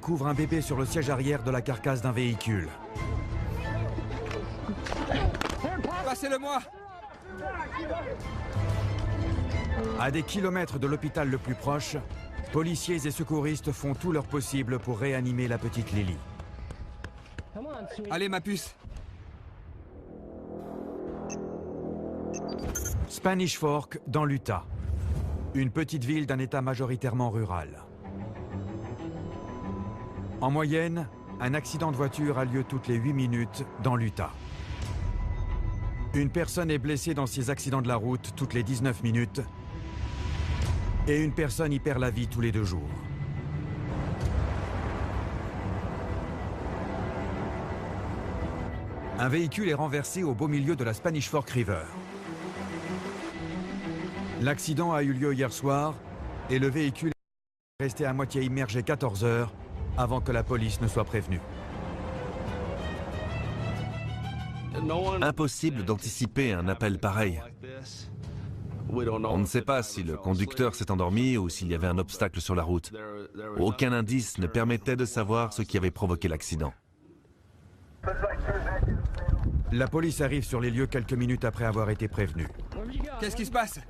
Couvre un bébé sur le siège arrière de la carcasse d'un véhicule. Passez-le-moi! À des kilomètres de l'hôpital le plus proche, policiers et secouristes font tout leur possible pour réanimer la petite Lily. Allez, ma puce! Spanish Fork, dans l'Utah. Une petite ville d'un état majoritairement rural. En moyenne, un accident de voiture a lieu toutes les 8 minutes dans l'Utah. Une personne est blessée dans ces accidents de la route toutes les 19 minutes et une personne y perd la vie tous les 2 jours. Un véhicule est renversé au beau milieu de la Spanish Fork River. L'accident a eu lieu hier soir et le véhicule est resté à moitié immergé 14 heures avant que la police ne soit prévenue. Impossible d'anticiper un appel pareil. On ne sait pas si le conducteur s'est endormi ou s'il y avait un obstacle sur la route. Aucun indice ne permettait de savoir ce qui avait provoqué l'accident. La police arrive sur les lieux quelques minutes après avoir été prévenue. Qu'est-ce qui se passe?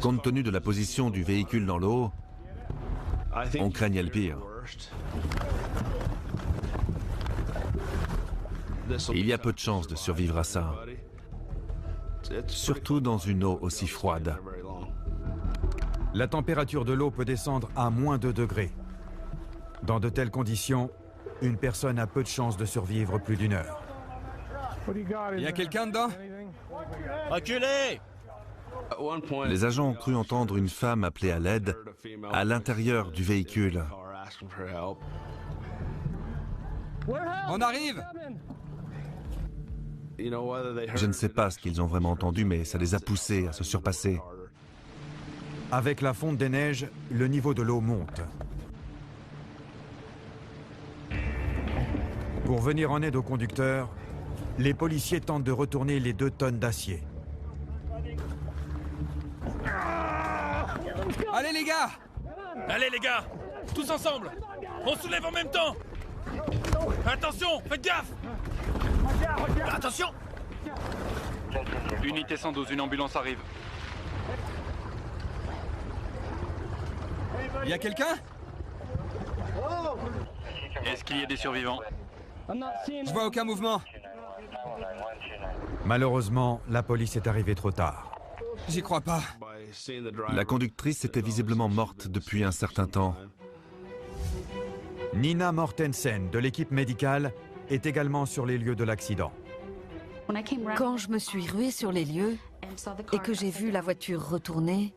Compte tenu de la position du véhicule dans l'eau, on craignait le pire. Il y a peu de chances de survivre à ça, surtout dans une eau aussi froide. La température de l'eau peut descendre à moins 2 degrés. Dans de telles conditions, une personne a peu de chances de survivre plus d'1 heure. Il y a quelqu'un dedans? Reculez! Les agents ont cru entendre une femme appeler à l'aide à l'intérieur du véhicule. On arrive! Je ne sais pas ce qu'ils ont vraiment entendu, mais ça les a poussés à se surpasser. Avec la fonte des neiges, le niveau de l'eau monte. Pour venir en aide au conducteur, les policiers tentent de retourner les 2 tonnes d'acier. Allez, les gars! Allez les gars! Tous ensemble! On soulève en même temps! Attention! Faites gaffe! Attention! Unité 112, une ambulance arrive. Il y a quelqu'un? Est-ce qu'il y a des survivants? Je vois aucun mouvement. Malheureusement, la police est arrivée trop tard. J'y crois pas. La conductrice était visiblement morte depuis un certain temps. Nina Mortensen, de l'équipe médicale, est également sur les lieux de l'accident. Quand je me suis ruée sur les lieux et que j'ai vu la voiture retourner,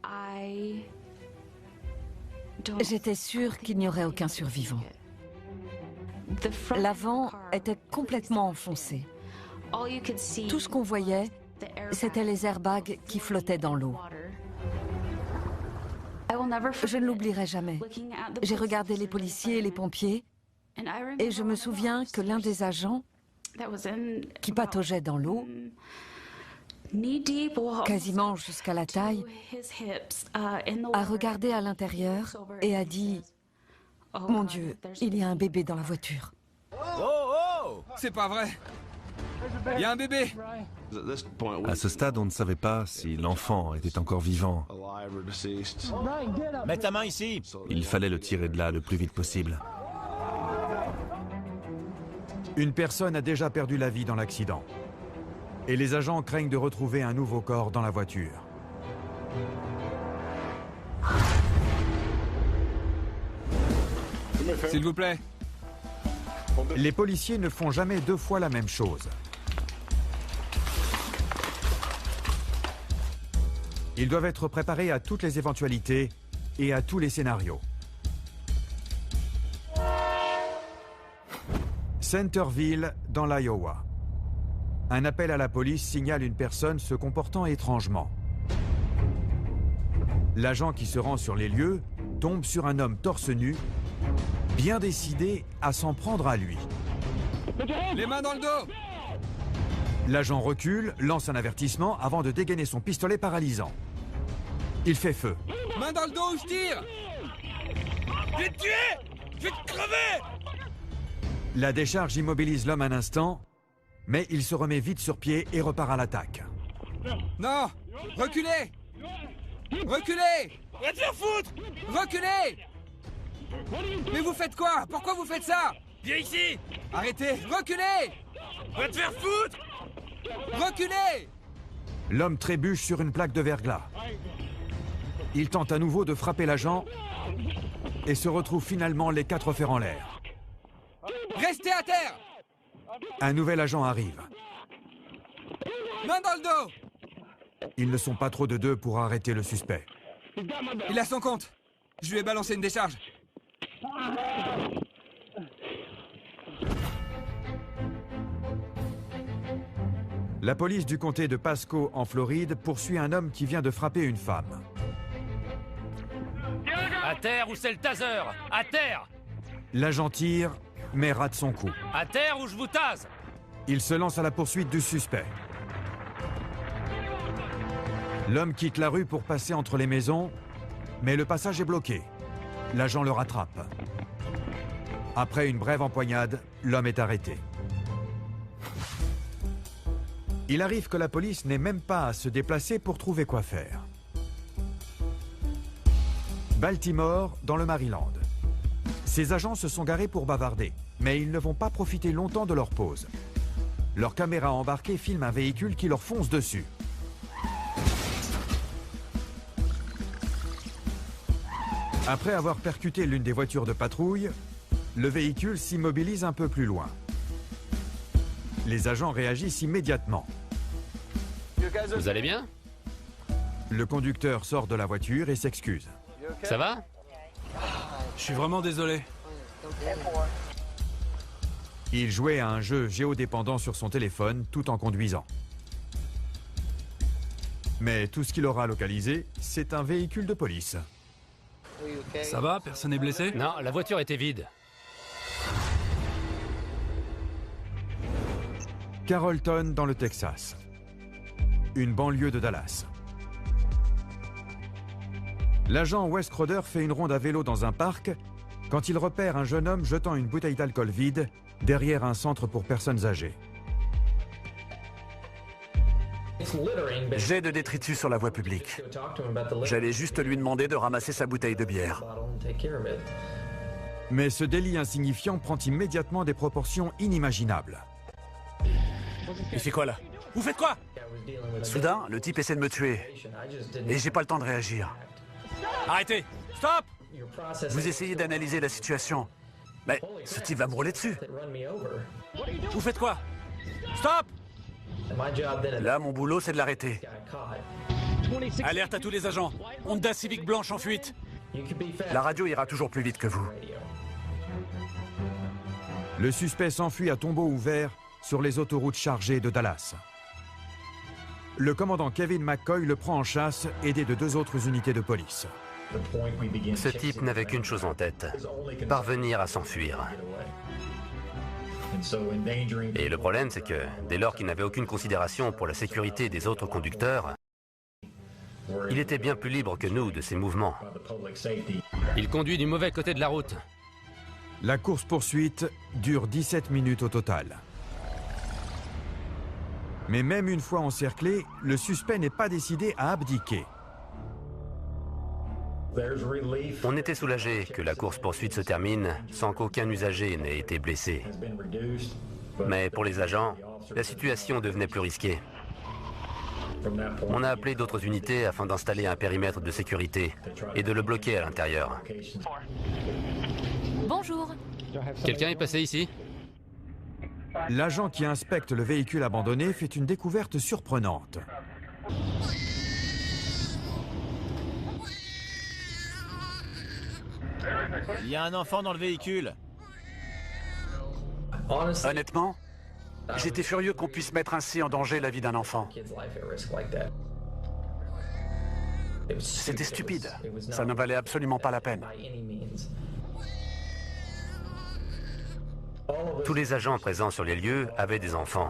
j'étais sûre qu'il n'y aurait aucun survivant. L'avant était complètement enfoncé. Tout ce qu'on voyait, c'était les airbags qui flottaient dans l'eau. Je ne l'oublierai jamais. J'ai regardé les policiers et les pompiers et je me souviens que l'un des agents qui pataugeait dans l'eau, quasiment jusqu'à la taille, a regardé à l'intérieur et a dit « Mon Dieu, il y a un bébé dans la voiture. » Oh! C'est pas vrai. Il y a un bébé. À ce stade, on ne savait pas si l'enfant était encore vivant. Mets ta main ici! Il fallait le tirer de là le plus vite possible. Une personne a déjà perdu la vie dans l'accident. Et les agents craignent de retrouver un nouveau corps dans la voiture. S'il vous plaît. Les policiers ne font jamais 2 fois la même chose. Ils doivent être préparés à toutes les éventualités et à tous les scénarios. Centerville, dans l'Iowa. Un appel à la police signale une personne se comportant étrangement. L'agent qui se rend sur les lieux tombe sur un homme torse nu, bien décidé à s'en prendre à lui. Les mains dans le dos! L'agent recule, lance un avertissement avant de dégainer son pistolet paralysant. Il fait feu. Main dans le dos ou je tire! Je vais te tuer! Je vais te crever! La décharge immobilise l'homme un instant, mais il se remet vite sur pied et repart à l'attaque. Non! Reculez! Reculez! Va te faire foutre! Reculez! Mais vous faites quoi? Pourquoi vous faites ça? Viens ici! Arrêtez! Reculez! Va te faire foutre! Reculez! L'homme trébuche sur une plaque de verglas. Il tente à nouveau de frapper l'agent et se retrouve finalement les 4 fers en l'air. Restez à terre! Un nouvel agent arrive. Main dans le dos! Ils ne sont pas trop de deux pour arrêter le suspect. Il a son compte. Je lui ai balancé une décharge. La police du comté de Pasco, en Floride, poursuit un homme qui vient de frapper une femme. À terre ou c'est le taser? À terre! L'agent tire, mais rate son coup. À terre ou je vous tase! Il se lance à la poursuite du suspect. L'homme quitte la rue pour passer entre les maisons, mais le passage est bloqué. L'agent le rattrape. Après une brève empoignade, l'homme est arrêté. Il arrive que la police n'ait même pas à se déplacer pour trouver quoi faire. Baltimore, dans le Maryland. Ces agents se sont garés pour bavarder, mais ils ne vont pas profiter longtemps de leur pause. Leur caméra embarquée filme un véhicule qui leur fonce dessus. Après avoir percuté l'une des voitures de patrouille, le véhicule s'immobilise un peu plus loin. Les agents réagissent immédiatement. Vous allez bien? Le conducteur sort de la voiture et s'excuse. Ça va? Je suis vraiment désolé. Il jouait à un jeu géodépendant sur son téléphone tout en conduisant. Mais tout ce qu'il aura localisé, c'est un véhicule de police. Ça va? Personne n'est blessé? Non, la voiture était vide. Carrollton, dans le Texas. Une banlieue de Dallas. L'agent Wes Crowder fait une ronde à vélo dans un parc quand il repère un jeune homme jetant une bouteille d'alcool vide derrière un centre pour personnes âgées. Jet de détritus sur la voie publique. J'allais juste lui demander de ramasser sa bouteille de bière. Mais ce délit insignifiant prend immédiatement des proportions inimaginables. Il fait quoi là? Vous faites quoi? Soudain, le type essaie de me tuer. Et j'ai pas le temps de réagir. Arrêtez! Stop! Vous essayez d'analyser la situation. Mais ce type va me rouler dessus. Vous faites quoi? Stop! Là, mon boulot, c'est de l'arrêter. Alerte à tous les agents. Honda Civic blanche en fuite. La radio ira toujours plus vite que vous. Le suspect s'enfuit à tombeau ouvert sur les autoroutes chargées de Dallas. Le commandant Kevin McCoy le prend en chasse, aidé de 2 autres unités de police. Ce type n'avait qu'une chose en tête, parvenir à s'enfuir. Et le problème, c'est que dès lors qu'il n'avait aucune considération pour la sécurité des autres conducteurs, il était bien plus libre que nous de ses mouvements. Il conduit du mauvais côté de la route. La course-poursuite dure 17 minutes au total. Mais même une fois encerclé, le suspect n'est pas décidé à abdiquer. On était soulagé que la course-poursuite se termine sans qu'aucun usager n'ait été blessé. Mais pour les agents, la situation devenait plus risquée. On a appelé d'autres unités afin d'installer un périmètre de sécurité et de le bloquer à l'intérieur. Bonjour. Quelqu'un est passé ici? L'agent qui inspecte le véhicule abandonné fait une découverte surprenante. Il y a un enfant dans le véhicule. Honnêtement, j'étais furieux qu'on puisse mettre ainsi en danger la vie d'un enfant. C'était stupide. Ça ne valait absolument pas la peine. Tous les agents présents sur les lieux avaient des enfants.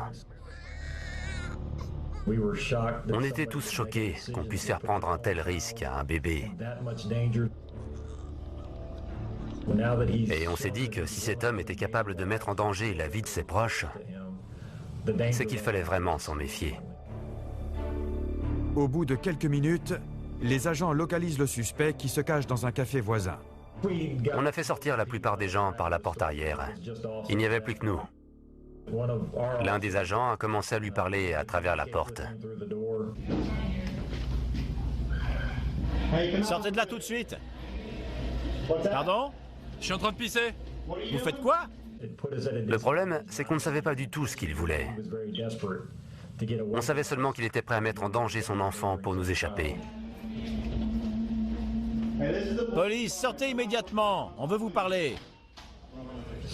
On était tous choqués qu'on puisse faire prendre un tel risque à un bébé. Et on s'est dit que si cet homme était capable de mettre en danger la vie de ses proches, c'est qu'il fallait vraiment s'en méfier. Au bout de quelques minutes, les agents localisent le suspect qui se cache dans un café voisin. On a fait sortir la plupart des gens par la porte arrière. Il n'y avait plus que nous. L'un des agents a commencé à lui parler à travers la porte. Sortez de là tout de suite. Pardon? Je suis en train de pisser. Vous faites quoi? Le problème, c'est qu'on ne savait pas du tout ce qu'il voulait. On savait seulement qu'il était prêt à mettre en danger son enfant pour nous échapper. Police, sortez immédiatement. On veut vous parler.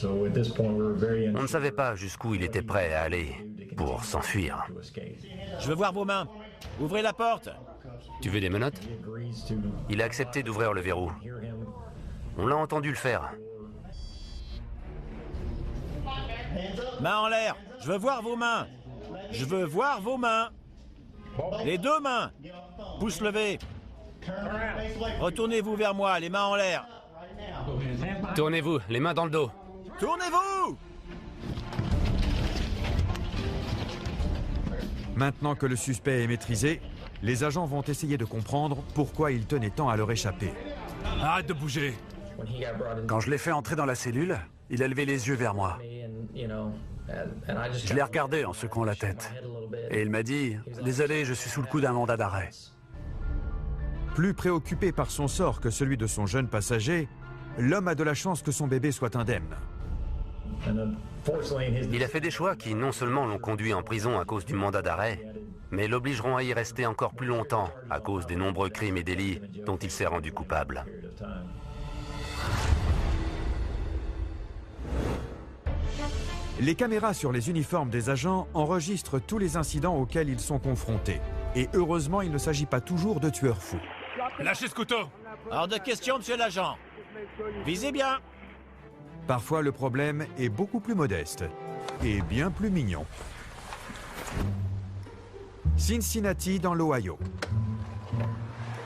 On ne savait pas jusqu'où il était prêt à aller pour s'enfuir. Je veux voir vos mains. Ouvrez la porte. Tu veux des menottes? Il a accepté d'ouvrir le verrou. On l'a entendu le faire. Mains en l'air. Je veux voir vos mains. Je veux voir vos mains. Les deux mains. Pouce levé. Retournez-vous vers moi, les mains en l'air. Tournez-vous, les mains dans le dos. Tournez-vous! Maintenant que le suspect est maîtrisé, les agents vont essayer de comprendre pourquoi il tenait tant à leur échapper. Arrête de bouger. Quand je l'ai fait entrer dans la cellule, il a levé les yeux vers moi. Je l'ai regardé en secouant la tête. Et il m'a dit « Désolé, je suis sous le coup d'un mandat d'arrêt ». Plus préoccupé par son sort que celui de son jeune passager, l'homme a de la chance que son bébé soit indemne. Il a fait des choix qui non seulement l'ont conduit en prison à cause du mandat d'arrêt, mais l'obligeront à y rester encore plus longtemps à cause des nombreux crimes et délits dont il s'est rendu coupable. Les caméras sur les uniformes des agents enregistrent tous les incidents auxquels ils sont confrontés. Et heureusement, il ne s'agit pas toujours de tueurs fous. Lâchez ce couteau. Hors de question, monsieur l'agent. Visez bien. Parfois, le problème est beaucoup plus modeste et bien plus mignon. Cincinnati, dans l'Ohio.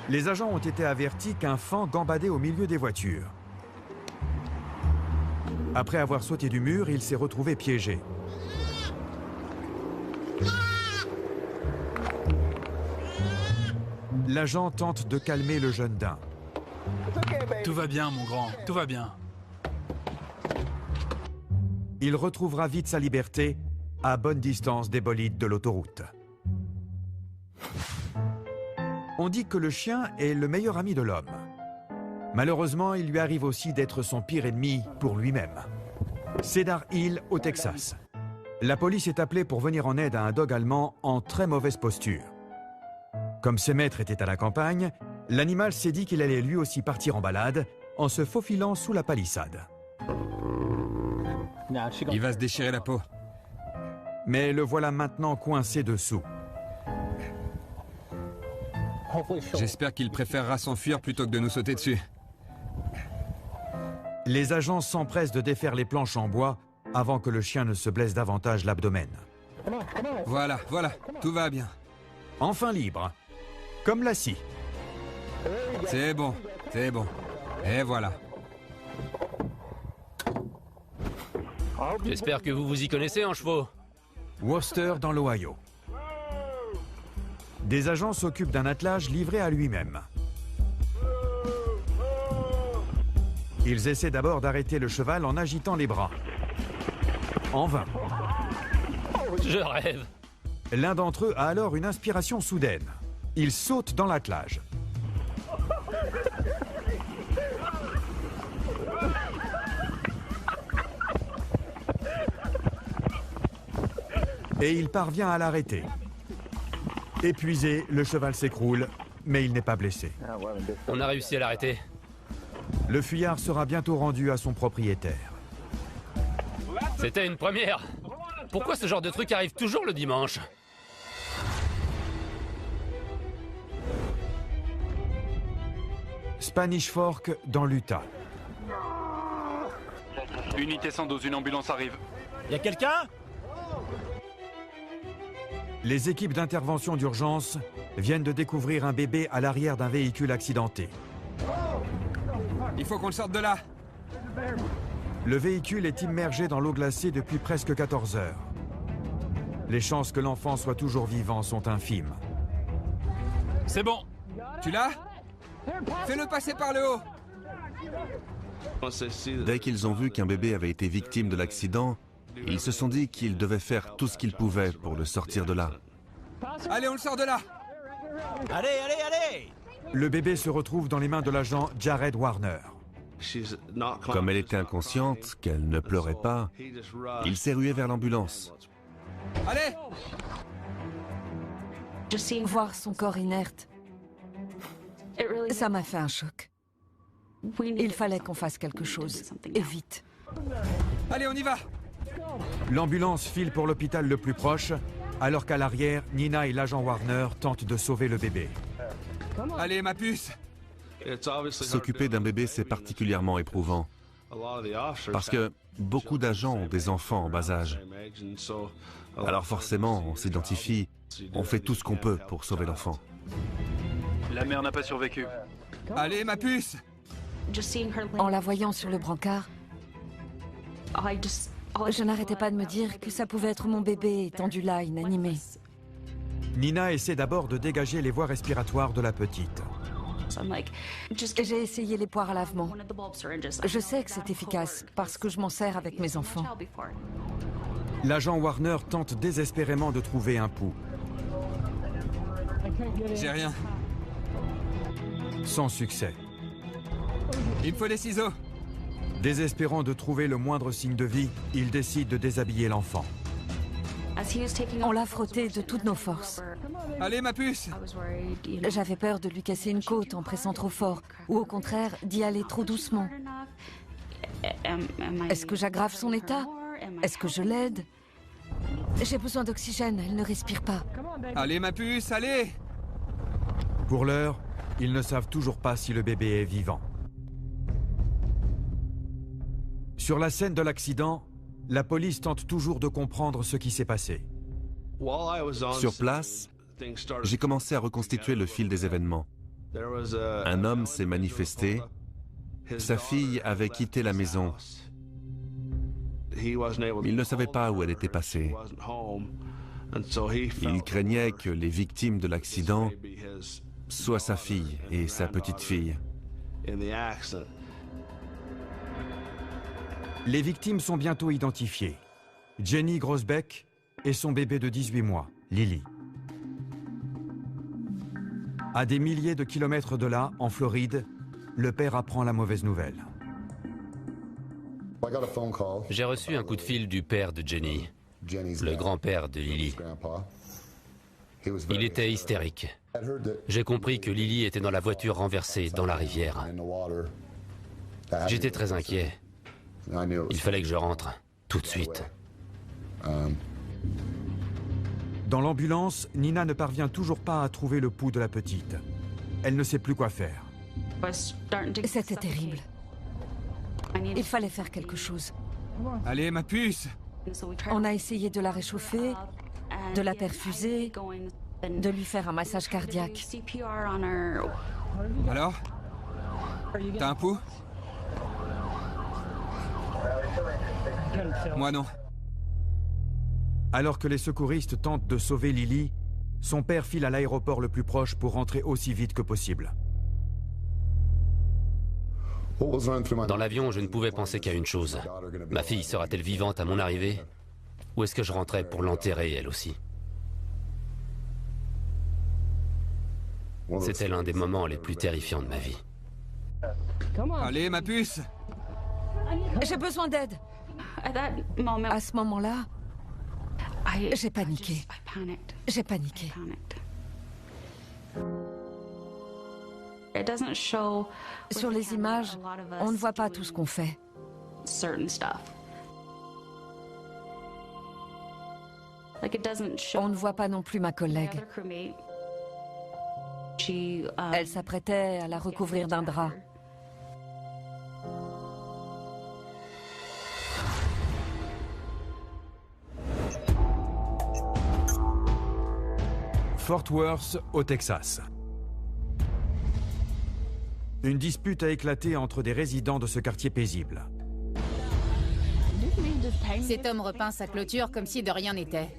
Les agents ont été avertis qu'un fan gambadait au milieu des voitures. Après avoir sauté du mur, il s'est retrouvé piégé. L'agent tente de calmer le jeune daim. Tout va bien, mon grand. Tout va bien. Il retrouvera vite sa liberté à bonne distance des bolides de l'autoroute. On dit que le chien est le meilleur ami de l'homme. Malheureusement, il lui arrive aussi d'être son pire ennemi pour lui-même. Cedar Hill, au Texas. La police est appelée pour venir en aide à un dog allemand en très mauvaise posture. Comme ses maîtres étaient à la campagne, l'animal s'est dit qu'il allait lui aussi partir en balade en se faufilant sous la palissade. Il va se déchirer la peau. Mais le voilà maintenant coincé dessous. J'espère qu'il préférera s'enfuir plutôt que de nous sauter dessus. Les agents s'empressent de défaire les planches en bois avant que le chien ne se blesse davantage l'abdomen. Voilà, tout va bien. Enfin libre, comme la scie. C'est bon. Et voilà. J'espère que vous vous y connaissez en chevaux. Worcester, dans l'Ohio. Des agents s'occupent d'un attelage livré à lui-même. Ils essaient d'abord d'arrêter le cheval en agitant les bras. En vain. Je rêve. L'un d'entre eux a alors une inspiration soudaine. Il saute dans l'attelage. Et il parvient à l'arrêter. Épuisé, le cheval s'écroule, mais il n'est pas blessé. On a réussi à l'arrêter. Le fuyard sera bientôt rendu à son propriétaire. C'était une première. Pourquoi ce genre de truc arrive toujours le dimanche? Spanish Fork, dans l'Utah. Unité 112, une ambulance arrive. Y a quelqu'un? Les équipes d'intervention d'urgence viennent de découvrir un bébé à l'arrière d'un véhicule accidenté. Il faut qu'on le sorte de là. Le véhicule est immergé dans l'eau glacée depuis presque 14 heures. Les chances que l'enfant soit toujours vivant sont infimes. C'est bon. Tu l'as? Fais-le passer par le haut. Dès qu'ils ont vu qu'un bébé avait été victime de l'accident, ils se sont dit qu'ils devaient faire tout ce qu'ils pouvaient pour le sortir de là. Allez, on le sort de là. Allez, allez, allez! Le bébé se retrouve dans les mains de l'agent Jared Warner. Comme elle était inconsciente, qu'elle ne pleurait pas, il s'est rué vers l'ambulance. Allez! Voir son corps inerte, ça m'a fait un choc. Il fallait qu'on fasse quelque chose, et vite. Allez, on y va. L'ambulance file pour l'hôpital le plus proche, alors qu'à l'arrière, Nina et l'agent Warner tentent de sauver le bébé. Allez, ma puce. S'occuper d'un bébé, c'est particulièrement éprouvant. Parce que beaucoup d'agents ont des enfants en bas âge. Alors forcément, on s'identifie, on fait tout ce qu'on peut pour sauver l'enfant. La mère n'a pas survécu. Allez, ma puce. En la voyant sur le brancard, je n'arrêtais pas de me dire que ça pouvait être mon bébé étendu là, inanimé. Nina essaie d'abord de dégager les voies respiratoires de la petite. J'ai essayé les poires à lavement. Je sais que c'est efficace parce que je m'en sers avec mes enfants. L'agent Warner tente désespérément de trouver un pouls. J'ai rien. Sans succès. Il me faut des ciseaux. Désespérant de trouver le moindre signe de vie, il décide de déshabiller l'enfant. On l'a frotté de toutes nos forces. Allez, ma puce. J'avais peur de lui casser une côte en pressant trop fort, ou au contraire, d'y aller trop doucement. Est-ce que j'aggrave son état? Est-ce que je l'aide? J'ai besoin d'oxygène, elle ne respire pas. Allez, ma puce, allez. Pour l'heure, ils ne savent toujours pas si le bébé est vivant. Sur la scène de l'accident, la police tente toujours de comprendre ce qui s'est passé. Sur place, j'ai commencé à reconstituer le fil des événements. Un homme s'est manifesté. Sa fille avait quitté la maison. Il ne savait pas où elle était passée. Il craignait que les victimes de l'accident soient sa fille et sa petite-fille. Les victimes sont bientôt identifiées. Jenny Grosbeck et son bébé de 18 mois, Lily. À des milliers de kilomètres de là, en Floride, le père apprend la mauvaise nouvelle. J'ai reçu un coup de fil du père de Jenny, le grand-père de Lily. Il était hystérique. J'ai compris que Lily était dans la voiture renversée dans la rivière. J'étais très inquiet. Il fallait que je rentre, tout de suite. Dans l'ambulance, Nina ne parvient toujours pas à trouver le pouls de la petite. Elle ne sait plus quoi faire. C'était terrible. Il fallait faire quelque chose. Allez, ma puce. On a essayé de la réchauffer, de la perfuser, de lui faire un massage cardiaque. Alors? T'as un pouls? Moi non. Alors que les secouristes tentent de sauver Lily, son père file à l'aéroport le plus proche pour rentrer aussi vite que possible. Dans l'avion, je ne pouvais penser qu'à une chose. Ma fille sera-t-elle vivante à mon arrivée? Ou est-ce que je rentrais pour l'enterrer, elle aussi? C'était l'un des moments les plus terrifiants de ma vie. Allez, ma puce. J'ai besoin d'aide. À ce moment-là, j'ai paniqué. J'ai paniqué. Sur les images, on ne voit pas tout ce qu'on fait. On ne voit pas non plus ma collègue. Elle s'apprêtait à la recouvrir d'un drap. Fort Worth, au Texas. Une dispute a éclaté entre des résidents de ce quartier paisible. Cet homme repeint sa clôture comme si de rien n'était.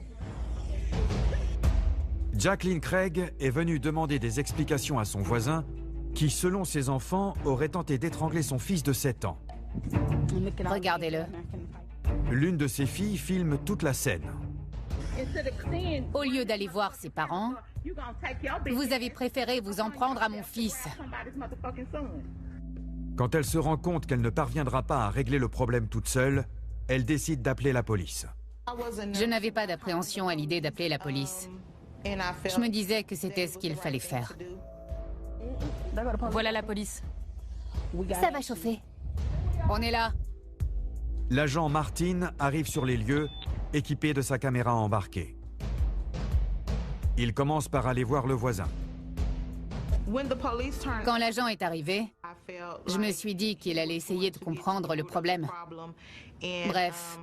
Jacqueline Craig est venue demander des explications à son voisin qui, selon ses enfants, aurait tenté d'étrangler son fils de 7 ans. Regardez-le. L'une de ses filles filme toute la scène. Au lieu d'aller voir ses parents, vous avez préféré vous en prendre à mon fils. Quand elle se rend compte qu'elle ne parviendra pas à régler le problème toute seule, elle décide d'appeler la police. Je n'avais pas d'appréhension à l'idée d'appeler la police. Je me disais que c'était ce qu'il fallait faire. Voilà la police. Ça va chauffer. On est là. L'agent Martin arrive sur les lieux, équipé de sa caméra embarquée. Il commence par aller voir le voisin. Quand l'agent est arrivé, je me suis dit qu'il allait essayer de comprendre le problème. Bref,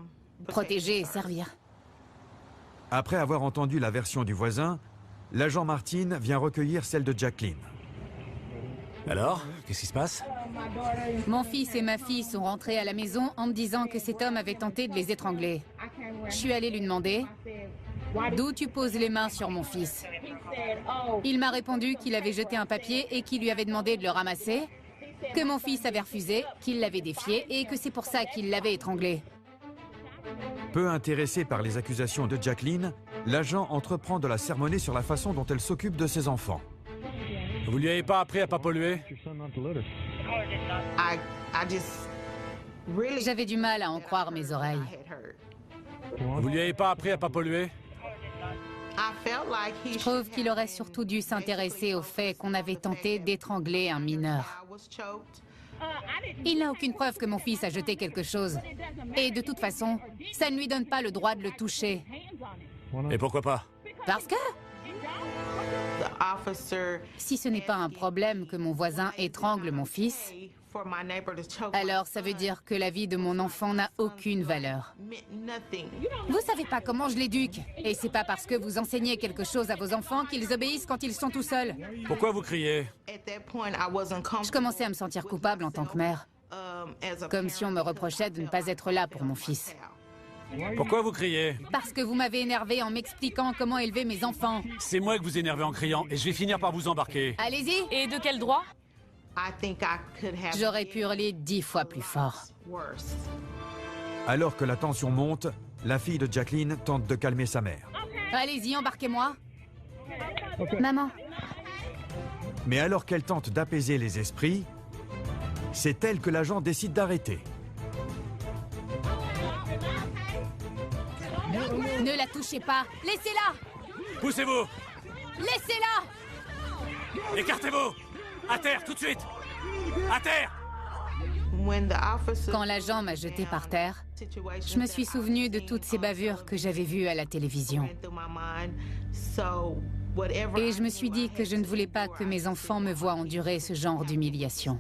protéger et servir. Après avoir entendu la version du voisin, l'agent Martin vient recueillir celle de Jacqueline. Alors, qu'est-ce qui se passe? Mon fils et ma fille sont rentrés à la maison en me disant que cet homme avait tenté de les étrangler. Je suis allée lui demander « D'où tu poses les mains sur mon fils ?» Il m'a répondu qu'il avait jeté un papier et qu'il lui avait demandé de le ramasser, que mon fils avait refusé, qu'il l'avait défié et que c'est pour ça qu'il l'avait étranglé. Peu intéressé par les accusations de Jacqueline, l'agent entreprend de la sermonner sur la façon dont elle s'occupe de ses enfants. Vous lui avez pas appris à pas polluer? J'avais du mal à en croire mes oreilles. Vous lui avez pas appris à pas polluer? Je trouve qu'il aurait surtout dû s'intéresser au fait qu'on avait tenté d'étrangler un mineur. Il n'a aucune preuve que mon fils a jeté quelque chose. Et de toute façon, ça ne lui donne pas le droit de le toucher. Et pourquoi pas? Parce que... Si ce n'est pas un problème que mon voisin étrangle mon fils, alors ça veut dire que la vie de mon enfant n'a aucune valeur. Vous savez pas comment je l'éduque. Et c'est pas parce que vous enseignez quelque chose à vos enfants qu'ils obéissent quand ils sont tout seuls. Pourquoi vous criez? Je commençais à me sentir coupable en tant que mère. Comme si on me reprochait de ne pas être là pour mon fils. Pourquoi vous criez? Parce que vous m'avez énervé en m'expliquant comment élever mes enfants. C'est moi que vous énervez en criant et je vais finir par vous embarquer. Allez-y. Et de quel droit? J'aurais pu hurler 10 fois plus fort. Alors que la tension monte, la fille de Jacqueline tente de calmer sa mère. Allez-y, embarquez-moi. Maman. Mais alors qu'elle tente d'apaiser les esprits, c'est elle que l'agent décide d'arrêter. Ne la touchez pas. Laissez-la. Poussez-vous. Laissez-la. Écartez-vous. À terre, tout de suite. À terre. Quand l'agent m'a jeté par terre, je me suis souvenu de toutes ces bavures que j'avais vues à la télévision. Et je me suis dit que je ne voulais pas que mes enfants me voient endurer ce genre d'humiliation.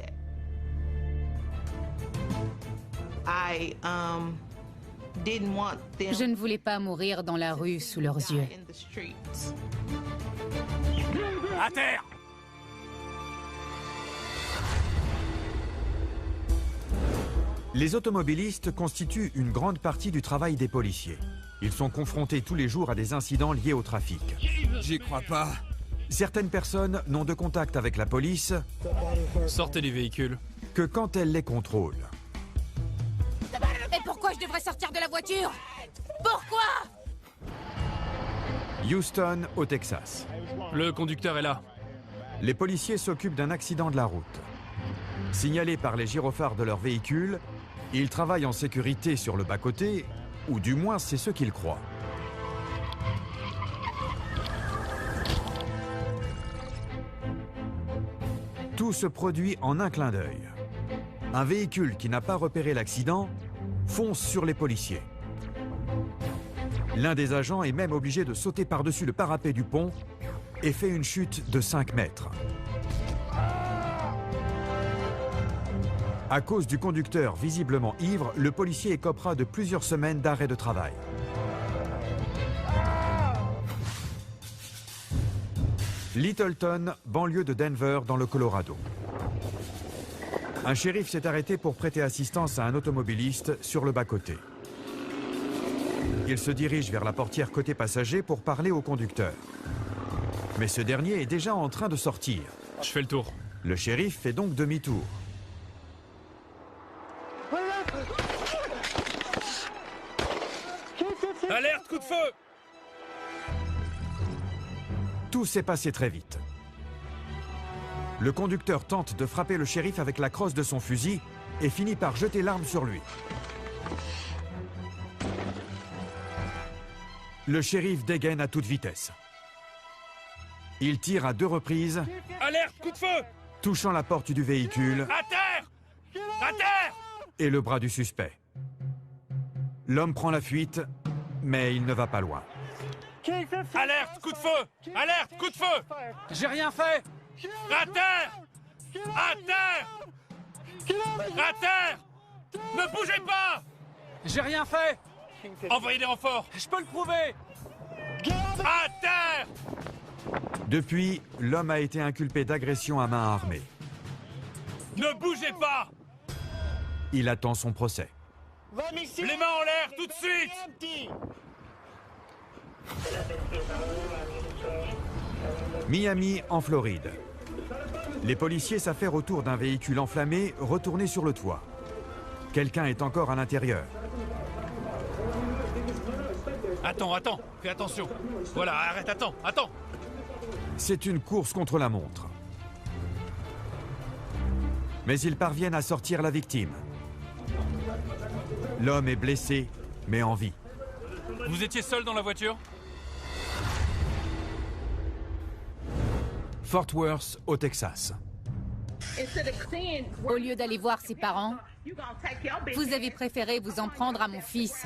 Je ne voulais pas mourir dans la rue sous leurs yeux. À terre! Les automobilistes constituent une grande partie du travail des policiers. Ils sont confrontés tous les jours à des incidents liés au trafic. J'y crois pas. Certaines personnes n'ont de contact avec la police Sortez les véhicules. que quand elle les contrôle. Et pourquoi je devrais sortir de la voiture? Pourquoi? Houston, au Texas. Le conducteur est là. Les policiers s'occupent d'un accident de la route. Signalés par les gyrophares de leur véhicule, ils travaillent en sécurité sur le bas-côté, ou du moins c'est ce qu'ils croient. Tout se produit en un clin d'œil. Un véhicule qui n'a pas repéré l'accident fonce sur les policiers. L'un des agents est même obligé de sauter par-dessus le parapet du pont et fait une chute de 5 mètres. À cause du conducteur visiblement ivre, le policier écopera de plusieurs semaines d'arrêt de travail. Littleton, banlieue de Denver, dans le Colorado. Un shérif s'est arrêté pour prêter assistance à un automobiliste sur le bas-côté. Il se dirige vers la portière côté passager pour parler au conducteur. Mais ce dernier est déjà en train de sortir. Je fais le tour. Le shérif fait donc demi-tour. Alerte, coup de feu! Tout s'est passé très vite. Le conducteur tente de frapper le shérif avec la crosse de son fusil et finit par jeter l'arme sur lui. Le shérif dégaine à toute vitesse. Il tire à 2 reprises, Alerte, coup de feu! touchant la porte du véhicule À terre! À terre! et le bras du suspect. L'homme prend la fuite, mais il ne va pas loin. Alerte, coup de feu! Alerte, coup de feu! J'ai rien fait! À terre! À terre! À terre! Ne bougez pas! J'ai rien fait! Envoyez des renforts! Je peux le prouver! À terre! Depuis, l'homme a été inculpé d'agression à main armée. Ne bougez pas! Il attend son procès. Les mains en l'air, tout de suite! Miami, en Floride. Les policiers s'affairent autour d'un véhicule enflammé retourné sur le toit. Quelqu'un est encore à l'intérieur. Attends, fais attention. Voilà, arrête, attends. C'est une course contre la montre. Mais ils parviennent à sortir la victime. L'homme est blessé, mais en vie. Vous étiez seul dans la voiture? Fort Worth, au Texas. Au lieu d'aller voir ses parents, vous avez préféré vous en prendre à mon fils.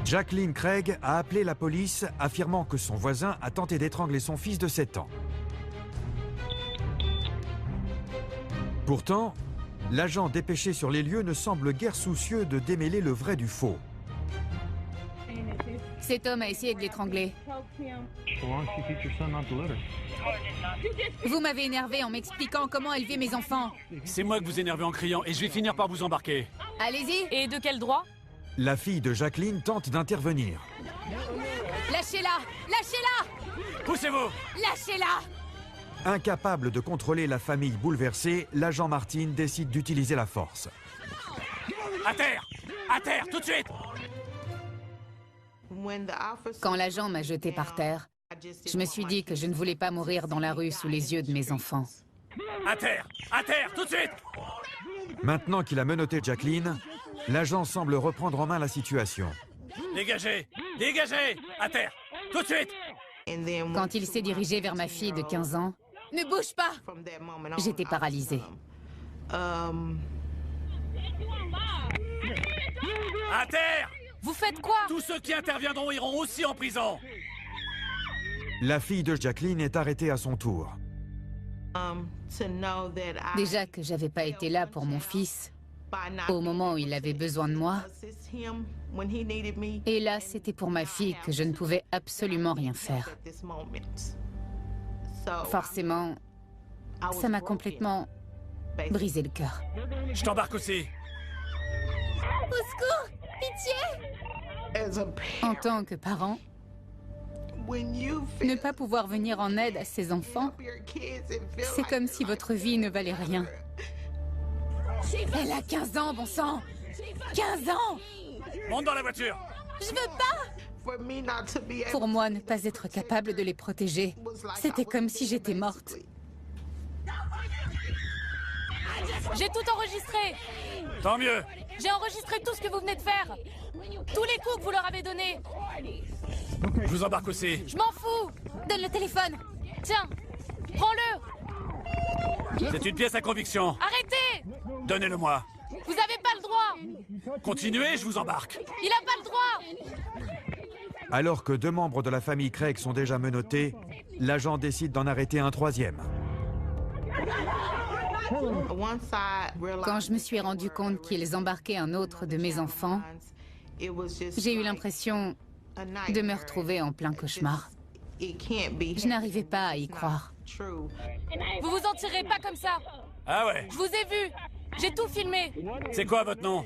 Jacqueline Craig a appelé la police, affirmant que son voisin a tenté d'étrangler son fils de 7 ans. Pourtant, l'agent dépêché sur les lieux ne semble guère soucieux de démêler le vrai du faux. Cet homme a essayé de l'étrangler. Vous m'avez énervé en m'expliquant comment élever mes enfants. C'est moi que vous énervez en criant et je vais finir par vous embarquer. Allez-y. Et de quel droit? La fille de Jacqueline tente d'intervenir. Lâchez-la! Lâchez-la! Poussez-vous! Lâchez-la! Incapable de contrôler la famille bouleversée, l'agent Martin décide d'utiliser la force. À terre! À terre, tout de suite! Quand l'agent m'a jeté par terre, je me suis dit que je ne voulais pas mourir dans la rue sous les yeux de mes enfants. À terre! À terre, tout de suite! Maintenant qu'il a menotté Jacqueline, l'agent semble reprendre en main la situation. Dégagez! Dégagez! À terre! Tout de suite! Quand il s'est dirigé vers ma fille de 15 ans, ne bouge pas! J'étais paralysée. À terre! Vous faites quoi? Tous ceux qui interviendront iront aussi en prison! La fille de Jacqueline est arrêtée à son tour. Déjà que j'avais pas été là pour mon fils, au moment où il avait besoin de moi, et là c'était pour ma fille que je ne pouvais absolument rien faire. Forcément, ça m'a complètement brisé le cœur. Je t'embarque aussi! Au secours! Pitié! En tant que parent, ne pas pouvoir venir en aide à ses enfants, c'est comme si votre vie ne valait rien. Elle a 15 ans, bon sang! 15 ans! Monte dans la voiture! Je veux pas! Pour moi, ne pas être capable de les protéger, c'était comme si j'étais morte. J'ai tout enregistré! Tant mieux! J'ai enregistré tout ce que vous venez de faire! Tous les coups que vous leur avez donnés! Je vous embarque aussi! Je m'en fous! Donne le téléphone! Tiens! Prends-le! C'est une pièce à conviction! Arrêtez! Donnez-le-moi! Vous avez pas le droit! Continuez, je vous embarque! Il a pas le droit! Alors que 2 membres de la famille Craig sont déjà menottés, l'agent décide d'en arrêter un 3e. Quand je me suis rendu compte qu'ils embarquaient un autre de mes enfants, j'ai eu l'impression de me retrouver en plein cauchemar. Je n'arrivais pas à y croire. Vous vous en tirez pas comme ça! Ah ouais? Je vous ai vu! J'ai tout filmé! C'est quoi votre nom?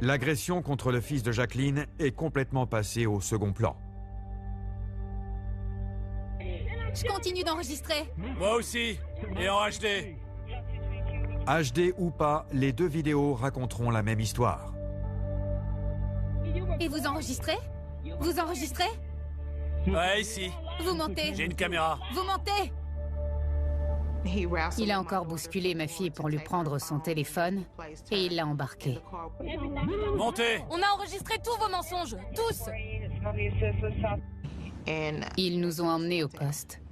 L'agression contre le fils de Jacqueline est complètement passée au second plan. Je continue d'enregistrer. Moi aussi, et en HD. HD ou pas, les deux vidéos raconteront la même histoire. Et vous enregistrez? Vous enregistrez? Ouais, ici. Vous mentez. J'ai une caméra. Vous mentez. Il a encore bousculé ma fille pour lui prendre son téléphone et il l'a embarquée. Montez. On a enregistré tous vos mensonges, tous. Ils nous ont emmenés au poste.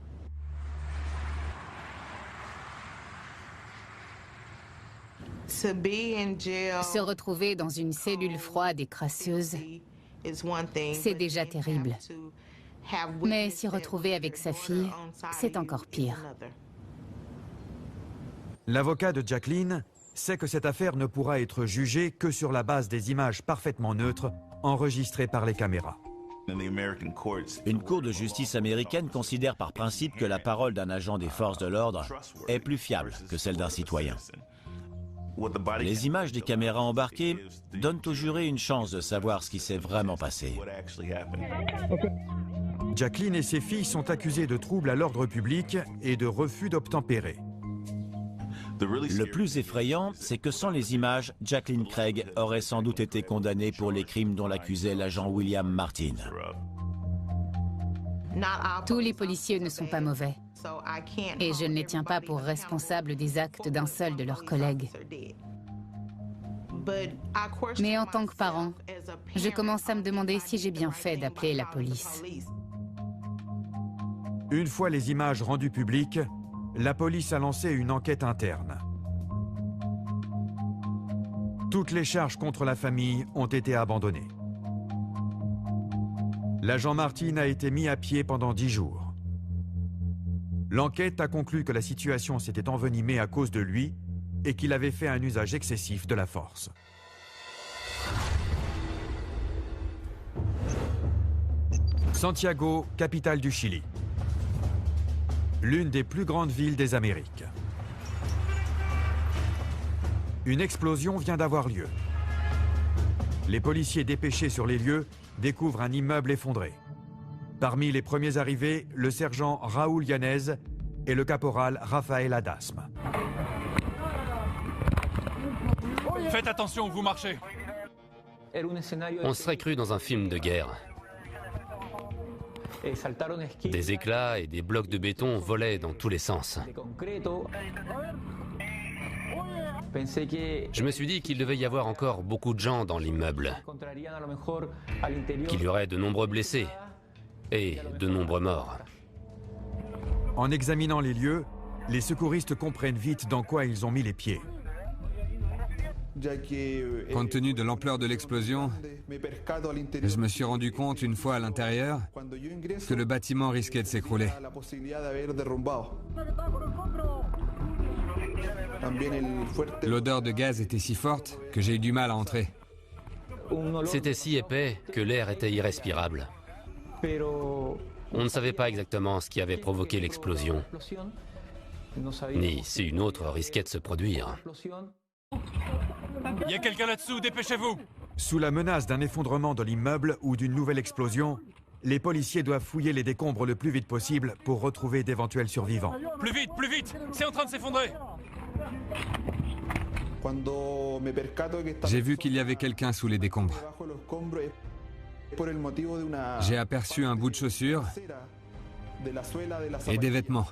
Se retrouver dans une cellule froide et crasseuse, c'est déjà terrible. Mais s'y retrouver avec sa fille, c'est encore pire. L'avocat de Jacqueline sait que cette affaire ne pourra être jugée que sur la base des images parfaitement neutres enregistrées par les caméras. Une cour de justice américaine considère par principe que la parole d'un agent des forces de l'ordre est plus fiable que celle d'un citoyen. Les images des caméras embarquées donnent aux jurés une chance de savoir ce qui s'est vraiment passé. Jacqueline et ses filles sont accusées de troubles à l'ordre public et de refus d'obtempérer. Le plus effrayant, c'est que sans les images, Jacqueline Craig aurait sans doute été condamnée pour les crimes dont l'accusait l'agent William Martin. Tous les policiers ne sont pas mauvais. Et je ne les tiens pas pour responsables des actes d'un seul de leurs collègues. Mais en tant que parent, je commence à me demander si j'ai bien fait d'appeler la police. Une fois les images rendues publiques, la police a lancé une enquête interne. Toutes les charges contre la famille ont été abandonnées. L'agent Martin a été mis à pied pendant 10 jours. L'enquête a conclu que la situation s'était envenimée à cause de lui et qu'il avait fait un usage excessif de la force. Santiago, capitale du Chili. L'une des plus grandes villes des Amériques. Une explosion vient d'avoir lieu. Les policiers dépêchés sur les lieux découvrent un immeuble effondré. Parmi les premiers arrivés, le sergent Raúl Yanez et le caporal Rafael Adasme. Faites attention où vous marchez. On serait cru dans un film de guerre. Des éclats et des blocs de béton volaient dans tous les sens. Je me suis dit qu'il devait y avoir encore beaucoup de gens dans l'immeuble, qu'il y aurait de nombreux blessés et de nombreux morts. En examinant les lieux, les secouristes comprennent vite dans quoi ils ont mis les pieds. Compte tenu de l'ampleur de l'explosion, je me suis rendu compte une fois à l'intérieur que le bâtiment risquait de s'écrouler. L'odeur de gaz était si forte que j'ai eu du mal à entrer. C'était si épais que l'air était irrespirable. On ne savait pas exactement ce qui avait provoqué l'explosion, ni si une autre risquait de se produire. Il y a quelqu'un là-dessous, dépêchez-vous! Sous la menace d'un effondrement de l'immeuble ou d'une nouvelle explosion, les policiers doivent fouiller les décombres le plus vite possible pour retrouver d'éventuels survivants. Plus vite! C'est en train de s'effondrer! J'ai vu qu'il y avait quelqu'un sous les décombres. J'ai aperçu un bout de chaussure et des vêtements.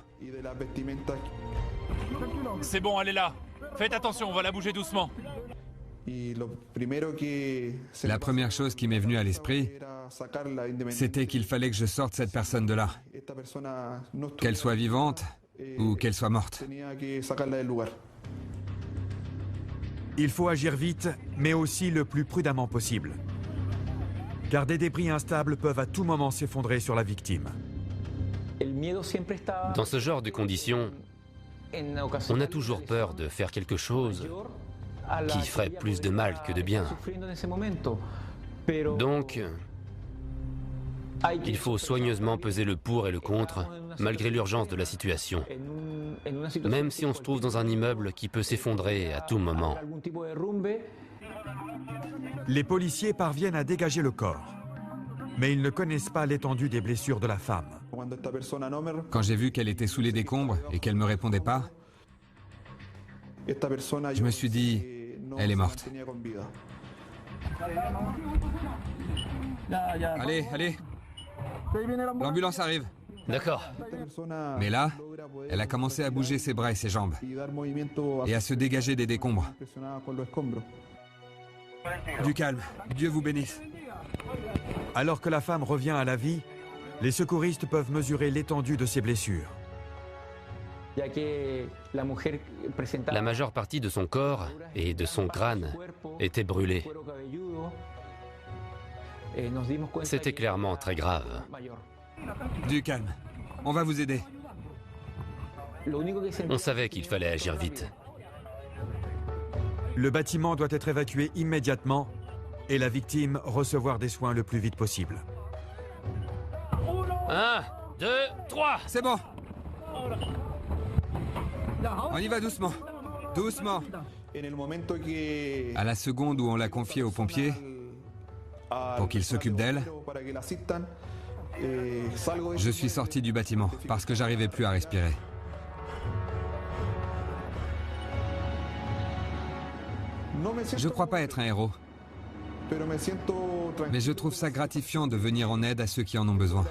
C'est bon, elle est là. Faites attention, on va la bouger doucement. La première chose qui m'est venue à l'esprit, c'était qu'il fallait que je sorte cette personne de là. Qu'elle soit vivante ou qu'elle soit morte. Il faut agir vite, mais aussi le plus prudemment possible. Car des débris instables peuvent à tout moment s'effondrer sur la victime. Dans ce genre de conditions, on a toujours peur de faire quelque chose qui ferait plus de mal que de bien. Donc, il faut soigneusement peser le pour et le contre, malgré l'urgence de la situation. Même si on se trouve dans un immeuble qui peut s'effondrer à tout moment. Les policiers parviennent à dégager le corps, mais ils ne connaissent pas l'étendue des blessures de la femme. Quand j'ai vu qu'elle était sous les décombres et qu'elle ne me répondait pas, je me suis dit, elle est morte. Allez, allez. L'ambulance arrive. D'accord. Mais là, elle a commencé à bouger ses bras et ses jambes, et à se dégager des décombres. Du calme, Dieu vous bénisse. Alors que la femme revient à la vie, les secouristes peuvent mesurer l'étendue de ses blessures. La majeure partie de son corps et de son crâne était brûlée. C'était clairement très grave. Du calme, on va vous aider. On savait qu'il fallait agir vite. Le bâtiment doit être évacué immédiatement et la victime recevoir des soins le plus vite possible. 1, 2, 3. C'est bon. On y va doucement. Doucement. À la seconde où on l'a confiée aux pompiers, pour qu'ils s'occupent d'elle, je suis sorti du bâtiment parce que j'arrivais plus à respirer. Je crois pas être un héros, mais je trouve ça gratifiant de venir en aide à ceux qui en ont besoin.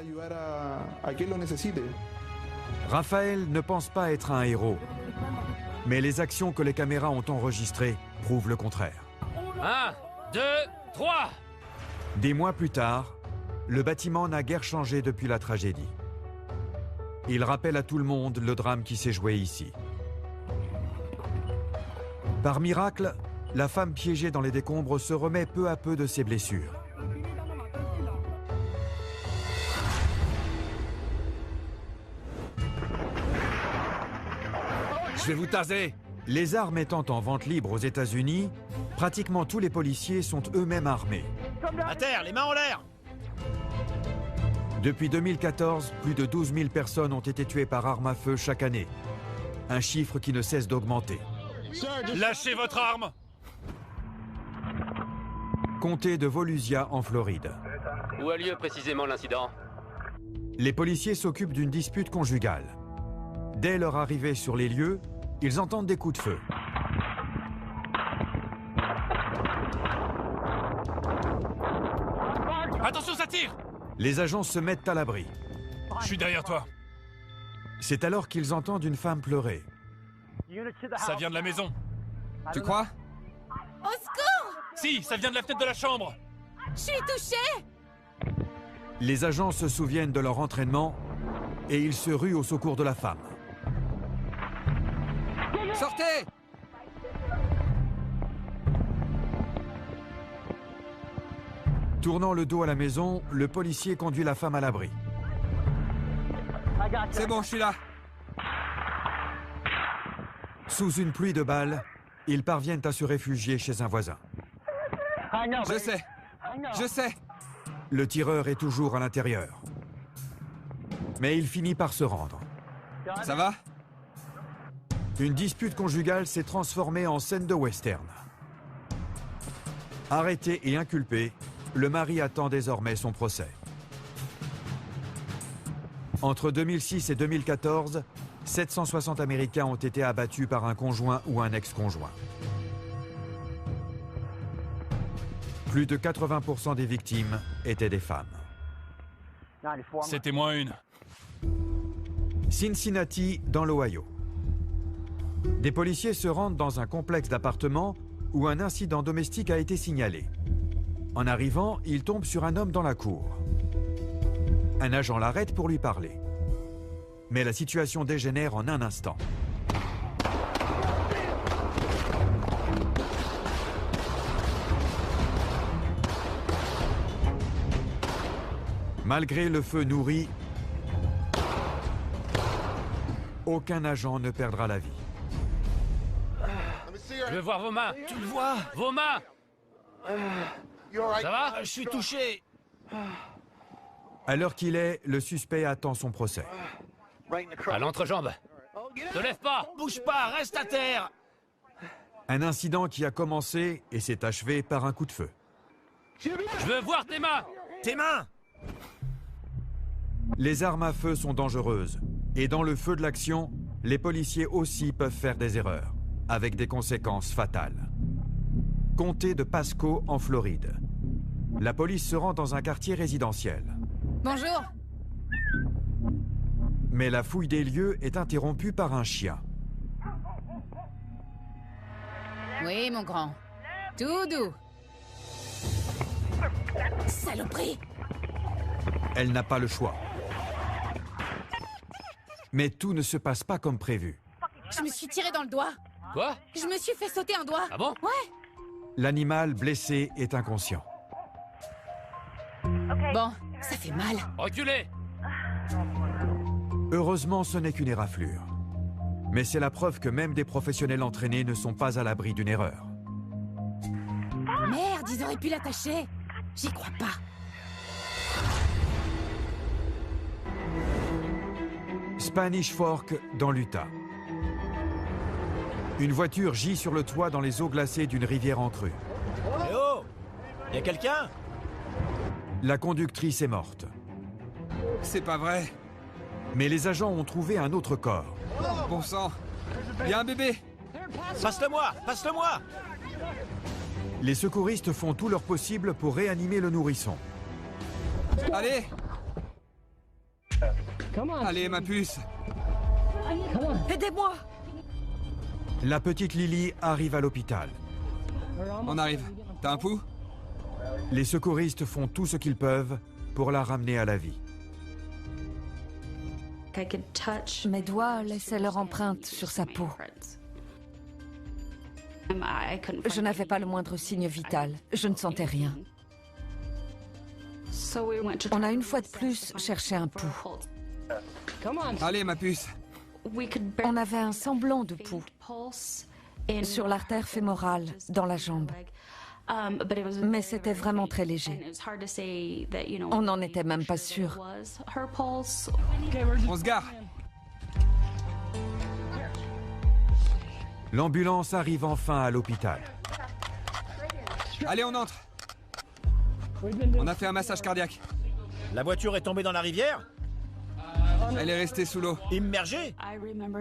Raphaël ne pense pas être un héros, mais les actions que les caméras ont enregistrées prouvent le contraire. 1, 2, 3. Des mois plus tard, le bâtiment n'a guère changé depuis la tragédie. Il rappelle à tout le monde le drame qui s'est joué ici. Par miracle, la femme piégée dans les décombres se remet peu à peu de ses blessures. Je vais vous taser! Les armes étant en vente libre aux États-Unis, pratiquement tous les policiers sont eux-mêmes armés. À terre, les mains en l'air! Depuis 2014, plus de 12 000 personnes ont été tuées par arme à feu chaque année. Un chiffre qui ne cesse d'augmenter. Lâchez votre arme! Comté de Volusia en Floride. Où a lieu précisément l'incident? Les policiers s'occupent d'une dispute conjugale. Dès leur arrivée sur les lieux, ils entendent des coups de feu. Attention, ça tire! Les agents se mettent à l'abri. Je suis derrière toi. C'est alors qu'ils entendent une femme pleurer. Ça vient de la maison. Tu crois? Au secours! Si, ça vient de la fenêtre de la chambre. Je suis touchée! Les agents se souviennent de leur entraînement et ils se ruent au secours de la femme. Sortez! Tournant le dos à la maison, le policier conduit la femme à l'abri. C'est bon, je suis là. Sous une pluie de balles, ils parviennent à se réfugier chez un voisin. Je sais. Je sais. Le tireur est toujours à l'intérieur. Mais il finit par se rendre. Ça va? Une dispute conjugale s'est transformée en scène de western. Arrêté et inculpé, le mari attend désormais son procès. Entre 2006 et 2014, 760 Américains ont été abattus par un conjoint ou un ex-conjoint. Plus de 80% des victimes étaient des femmes. C'était moins une. Cincinnati, dans l'Ohio. Des policiers se rendent dans un complexe d'appartements où un incident domestique a été signalé. En arrivant, ils tombent sur un homme dans la cour. Un agent l'arrête pour lui parler. Mais la situation dégénère en un instant. Malgré le feu nourri, aucun agent ne perdra la vie. Je veux voir vos mains. Tu le vois? Vos mains! Ça va? Je suis touché. À l'heure qu'il est, le suspect attend son procès. À l'entrejambe. Te lève pas! Bouge pas, reste à terre. Un incident qui a commencé et s'est achevé par un coup de feu. Je veux voir tes mains! Tes mains! Les armes à feu sont dangereuses. Et dans le feu de l'action, les policiers aussi peuvent faire des erreurs, avec des conséquences fatales. Comté de Pasco, en Floride. La police se rend dans un quartier résidentiel. Bonjour. Mais la fouille des lieux est interrompue par un chien. Oui, mon grand. Tout doux. Saloperie! Elle n'a pas le choix. Mais tout ne se passe pas comme prévu. Je me suis tiré dans le doigt. Quoi? Je me suis fait sauter un doigt. Ah bon? Ouais. L'animal blessé est inconscient. Bon, ça fait mal. Reculez! Heureusement, ce n'est qu'une éraflure. Mais c'est la preuve que même des professionnels entraînés ne sont pas à l'abri d'une erreur. Merde, ils auraient pu l'attacher. J'y crois pas. Spanish Fork, dans l'Utah. Une voiture gît sur le toit dans les eaux glacées d'une rivière en crue. Eh oh! Y a quelqu'un? La conductrice est morte. C'est pas vrai. Mais les agents ont trouvé un autre corps. Bon sang. Il y a un bébé. Passe-le-moi! Passe-le-moi! Les secouristes font tout leur possible pour réanimer le nourrisson. Allez. Allez, ma puce. Aidez-moi! La petite Lily arrive à l'hôpital. On arrive. T'as un pouls? Les secouristes font tout ce qu'ils peuvent pour la ramener à la vie. Mes doigts laissaient leur empreinte sur sa peau. Je n'avais pas le moindre signe vital. Je ne sentais rien. On a une fois de plus cherché un pouls. Allez, ma puce. On avait un semblant de pouls sur l'artère fémorale, dans la jambe. Mais c'était vraiment très léger. On n'en était même pas sûr. On se gare. L'ambulance arrive enfin à l'hôpital. Allez, on entre. On a fait un massage cardiaque. La voiture est tombée dans la rivière? Elle est restée sous l'eau. Immergée?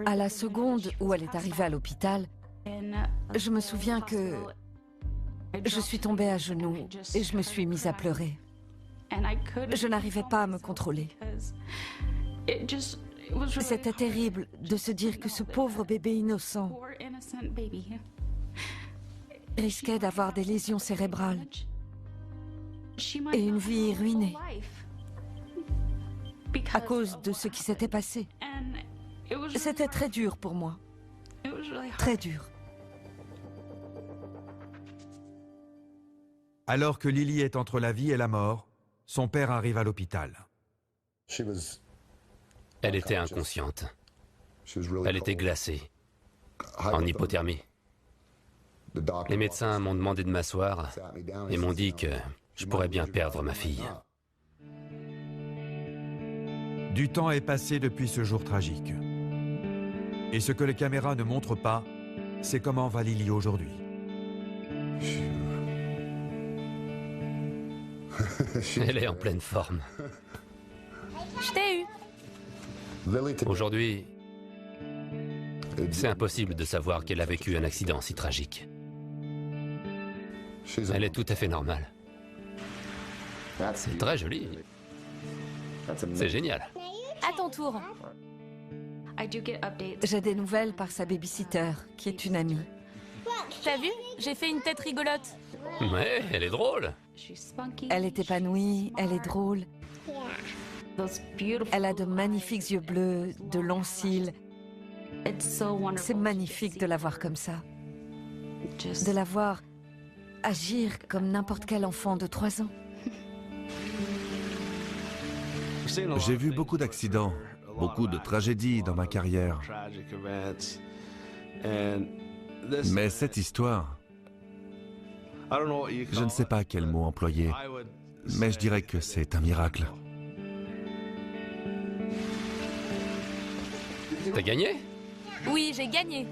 À la seconde où elle est arrivée à l'hôpital, je me souviens que je suis tombée à genoux et je me suis mise à pleurer. Je n'arrivais pas à me contrôler. C'était terrible de se dire que ce pauvre bébé innocent risquait d'avoir des lésions cérébrales et une vie ruinée à cause de ce qui s'était passé. C'était très dur pour moi. Très dur. Alors que Lily est entre la vie et la mort, son père arrive à l'hôpital. Elle était inconsciente. Elle était glacée, en hypothermie. Les médecins m'ont demandé de m'asseoir et m'ont dit que je pourrais bien perdre ma fille. Du temps est passé depuis ce jour tragique. Et ce que les caméras ne montrent pas, c'est comment va Lily aujourd'hui. Elle est en pleine forme. Je t'ai eu. Aujourd'hui, c'est impossible de savoir qu'elle a vécu un accident si tragique. Elle est tout à fait normale. C'est très joli. C'est génial. À ton tour. J'ai des nouvelles par sa babysitter, qui est une amie. T'as vu? J'ai fait une tête rigolote. Ouais, elle est drôle. Elle est épanouie, elle est drôle. Elle a de magnifiques yeux bleus, de longs cils. C'est magnifique de la voir comme ça. De la voir agir comme n'importe quel enfant de 3 ans. J'ai vu beaucoup d'accidents, beaucoup de tragédies dans ma carrière. Mais cette histoire, je ne sais pas quel mot employer, mais je dirais que c'est un miracle. T'as gagné? Oui, j'ai gagné.